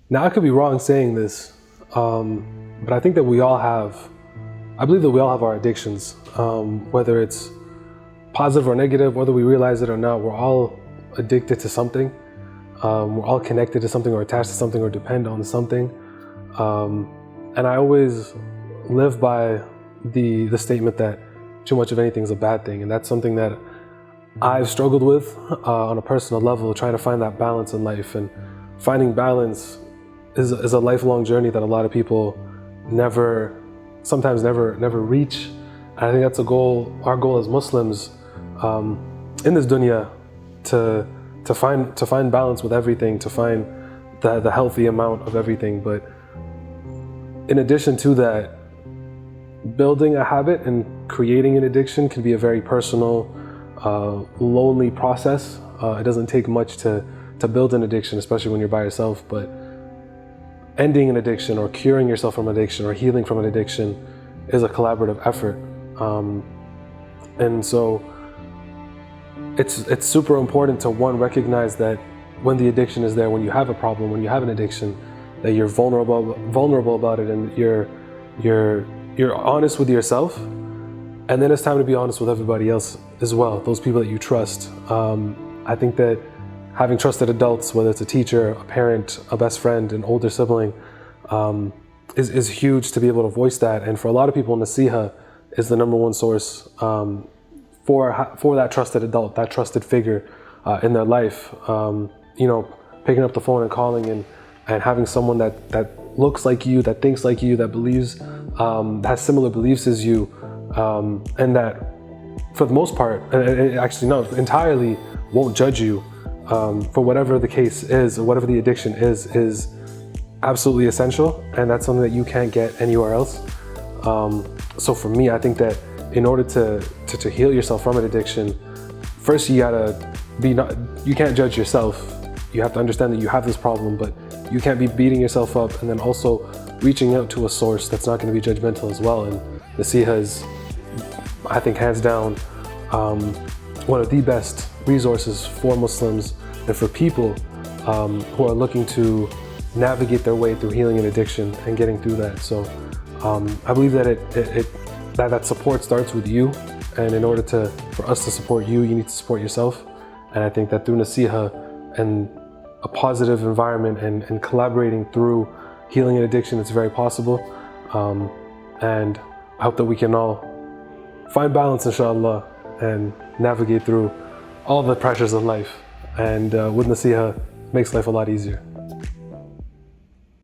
Now, I could be wrong saying this, but I think that I believe that we all have our addictions, whether it's positive or negative, whether we realize it or not, we're all addicted to something. We're all connected to something or attached to something or depend on something. And I always live by the statement that too much of anything is a bad thing. And that's something that I've struggled with on a personal level, trying to find that balance in life. And finding balance is a lifelong journey that a lot of people sometimes never reach. And I think that's our goal as Muslims in this dunya, to find balance with everything, to find the healthy amount of everything. But in addition to that, building a habit and creating an addiction can be a very personal, lonely process. It doesn't take much to build an addiction, especially when you're by yourself. But ending an addiction or curing yourself from addiction or healing from an addiction is a collaborative effort. And so it's super important to, one, recognize that when the addiction is there, when you have a problem, when you have an addiction, that you're vulnerable about it, and you're honest with yourself. And then it's time to be honest with everybody else as well, those people that you trust. I think that having trusted adults, whether it's a teacher, a parent, a best friend, an older sibling, is huge to be able to voice that. And for a lot of people, Nasiha is the number one source for that trusted adult, that trusted figure in their life. Picking up the phone and calling and having someone that looks like you, that thinks like you, that believes, has similar beliefs as you, and that for the most part, entirely won't judge you for whatever the case is, or whatever the addiction is absolutely essential. And that's something that you can't get anywhere else. So for me, I think that in order to heal yourself from an addiction, first you can't judge yourself. You have to understand that you have this problem, but you can't be beating yourself up, and then also reaching out to a source that's not going to be judgmental as well. And Nasiha is, I think, hands down, one of the best resources for Muslims and for people who are looking to navigate their way through healing an addiction and getting through that. So I believe that that support starts with you, and in order for us to support you, you need to support yourself. And I think that through Nasiha and a positive environment and collaborating through healing an addiction, it's very possible. And I hope that we can all find balance, inshallah, and navigate through all the pressures of life. And with Nasiha, makes life a lot easier.